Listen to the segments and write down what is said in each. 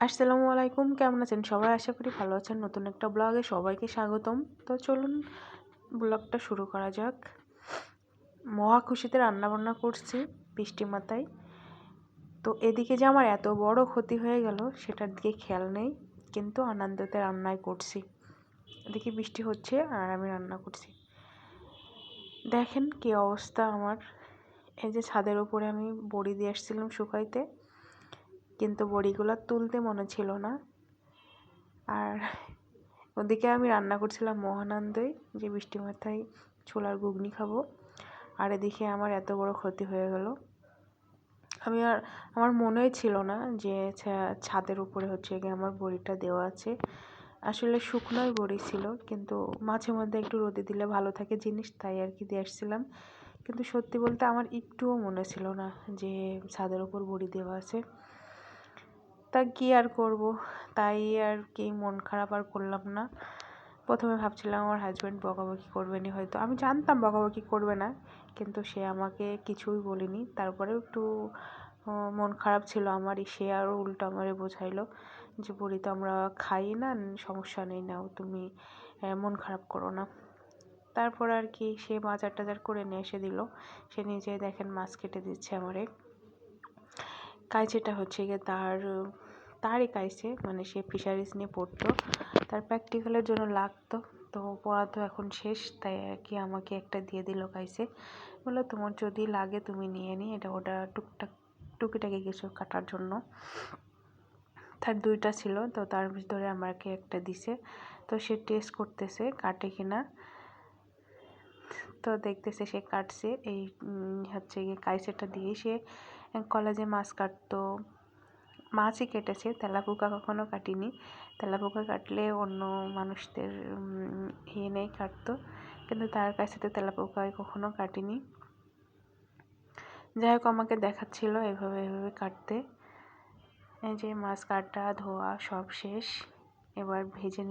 আসসালামু আলাইকুম, কেমন আছেন সবাই? আশা করি ভালো আছেন। নতুন একটা ব্লগে সবাইকে স্বাগতম। তো চলুন ব্লগটা শুরু করা যাক। মহা খুশিতে রান্নাবান্না করছি বৃষ্টি মাথায়। তো এদিকে যে আমার এত বড় ক্ষতি হয়ে গেল সেটার দিকে খেয়াল নেই, কিন্তু আনন্দতে রান্নাই করছি। এদিকে বৃষ্টি হচ্ছে আর আমি রান্না করছি। দেখেন কি অবস্থা আমার। এই যে ছাদের উপরে আমি বড়ি দিয়ে আসছিলাম শুকাইতে, কিন্তু বড়িগুলো তুলতে মনে ছিল না। আর ওদিকে আমি রান্না করছিলাম মহানন্দই, যে বৃষ্টি মাথায় ছোলার ঘুগনি খাবো। আর এদিকে আমার এত বড় ক্ষতি হয়ে গেল। আমার মনেই ছিল না যে ছাদের উপরে হচ্ছে গিয়ে আমার বড়িটা দেওয়া আছে। আসলে শুকনোই বড়ি ছিল, কিন্তু মাঝে মধ্যে একটু রোদে দিলে ভালো থাকে জিনিস, তাই আর কি দিয়ে আসছিলাম। কিন্তু সত্যি বলতে আমার একটুও মনে ছিল না যে ছাদের উপর বড়ি দেওয়া আছে। তা কি আর করব, তাই আর কি মন খারাপ আর করলাম না। প্রথমে ভাবছিলাম আমার হাজব্যান্ড বকাবকি করবেনি, হয়তো আমি জানতাম বকাবকি করবে না, কিন্তু সে আমাকে কিছুই বলেনি। তারপরেও একটু মন খারাপ ছিল আমার। সে আরও উল্টো আমারে বোঝাইলো যে বড়ি তো আমরা খাই না, সমস্যা নেই, নাও তুমি, মন খারাপ করো না। তারপর আর কি সে বাজার টাজার করে নিয়ে এসে দিল। সে নিজে দেখেন মাছ কেটে দিচ্ছে আমারে। কাইচেটা হচ্ছে গিয়ে তারই কাইছে, মানে সে ফিশারিজ নিয়ে পড়তো, তার প্র্যাকটিক্যালের জন্য লাগতো। তো পড়া তো এখন শেষ, তাই আর কি আমাকে একটা দিয়ে দিল কাইছে। বললো তোমার যদি লাগে তুমি নিয়ে নি, এটা ওটা টুকিটাকি কিছু কাটার জন্য। তার দুইটা ছিল, তো তার ভিতরে আমাকে একটা দিছে। তো সে টেস্ট করতেছে কাটে কিনা। তো দেখতেছে সে কাটছে। এই হচ্ছে গিয়ে কাইসেটা দিয়ে সে কলেজে মাছ কাটতো, মাছই কেটেছে, তেলাপোকা কখনো কাটিনি। তেলাপোকা কাটলে অন্য মানুষদের নেই কাটতো, কিন্তু তার কাছে তো তেলাপোকায় কখনো কাটিনি। যাই হোক, আমাকে দেখাচ্ছিল এভাবে এভাবে কাটতে। এই যে মাছ কাটা ধোয়া সব শেষ, এবার ভেজে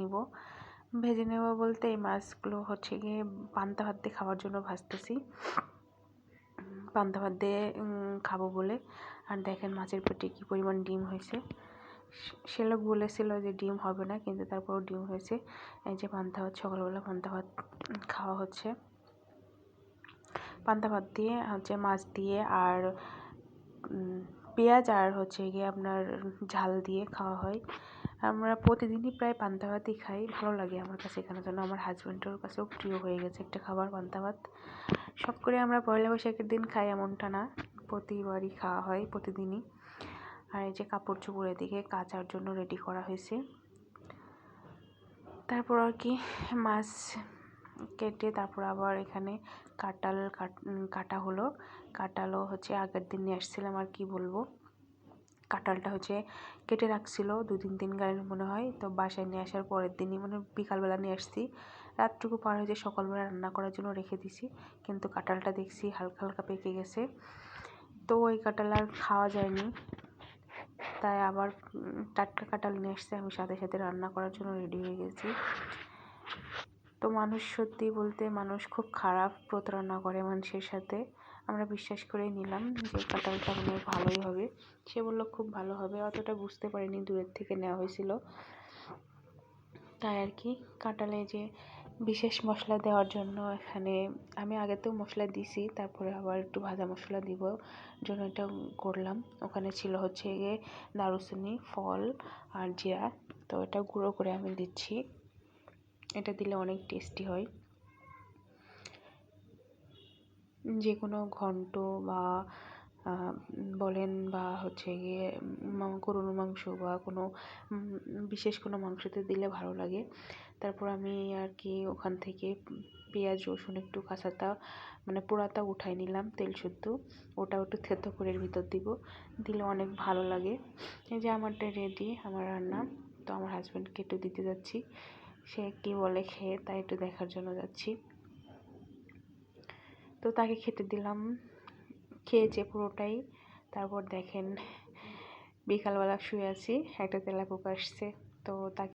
নেব বলতে এই মাছগুলো হচ্ছে গিয়ে পান্তা ভাত দিয়ে খাওয়ার জন্য ভাজতেছি, পান্তা ভাত দিয়ে খাবো বলে। আর দেখেন মাছের পেটে কী পরিমাণ ডিম হয়েছে। সে লোক বলেছিল যে ডিম হবে না, কিন্তু তারপরও ডিম হয়েছে। এই যে পান্তা ভাত, সকালবেলা পান্তা ভাত খাওয়া হচ্ছে। পান্তা ভাত দিয়ে হচ্ছে মাছ দিয়ে আর পেঁয়াজ আর হচ্ছে গিয়ে আপনার ঝাল দিয়ে খাওয়া হয়। আমরা প্রতিদিনই প্রায় পান্তা ভাতই খাই, ভালো লাগে আমার কাছে। এখানে যেন আমার হাজব্যান্ডের কাছেও প্রিয় হয়ে গেছে একটা খাবার পান্তা ভাত। সব করে আমরা পয়লা বৈশাখের দিন খাই এমনটা না, প্রতিবারই খাওয়া হয়, প্রতিদিনই। আর এই যে কাপড় চোপড় এদিকে কাচার জন্য রেডি করা হয়েছে। তারপর আর কি মাছ কেটে তারপর আবার এখানে কাঁঠাল কাটা হলো। কাঁঠালও হচ্ছে আগের দিন নিয়ে আসছিলাম, আর কি বলবো। কাঁঠালটা হচ্ছে কেটে রাখছিল 2-3 দিন মনে হয়। তো বাসায় নিয়ে আসার পরের দিনই, মানে বিকালবেলা নিয়ে আসছি, রাতটুকু পার হয়েছে, সকালবেলা রান্না করার জন্য রেখে দিছি। কিন্তু কাঁঠালটা দেখছি হালকা হালকা পেকে গেছে, তো ওই কাঁঠাল আর খাওয়া যায়নি। তাই আবার টাটকা কাঁঠাল নিয়ে আসছে, আমি সাথে সাথে রান্না করার জন্য রেডি হয়ে গেছি। তো মানুষ, সত্যি বলতে মানুষ খুব খারাপ, প্রতারণা করে মানুষের সাথে। আমরা বিশ্বাস করে নিলাম যে কাঁঠালটা মনে হয় ভালোই হবে। সে বললো খুব ভালো হবে, অতটা বুঝতে পারিনি, দূরের থেকে নেওয়া হয়েছিল। তাই আর কি কাঁঠালে যে বিশেষ মশলা দেওয়ার জন্য এখানে আমি আগেতেও মশলা দিছি, তারপরে আবার একটু ভাজা মশলা দিব জন্য এটা করলাম। ওখানে ছিল হচ্ছে গিয়ে দারুচিনি, ফল আর জিরা, তো এটা গুঁড়ো করে আমি দিচ্ছি। এটা দিলে অনেক টেস্টি হয়। যে কোনো ঘন্ট বা বলেন বা হচ্ছে গিয়ে গরুর মাংস বা কোনো বিশেষ কোনো মাংসতে দিলে ভালো লাগে। তারপর আমি আর কি ওখান থেকে পেঁয়াজ রসুন একটু কাঁচাটা, মানে পোড়াটা উঠাই নিলাম, তেল শুদ্ধ, ওটাও একটু থেতো করে এর ভিতর দিলে অনেক ভালো লাগে। এই যে আমারটা রেডি, আমার রান্না। তো আমার হাজব্যান্ডকে একটু দিতে যাচ্ছি, সে কী বলে খেয়ে, তাই একটু দেখার জন্য যাচ্ছি। তো তাকে খেতে দিলাম, খেয়েছে পুরোটাই। তারপর দেখেন বিকালবেলা শুয়ে আছি, একটা তেলাপোকা আসছে, তো তাকে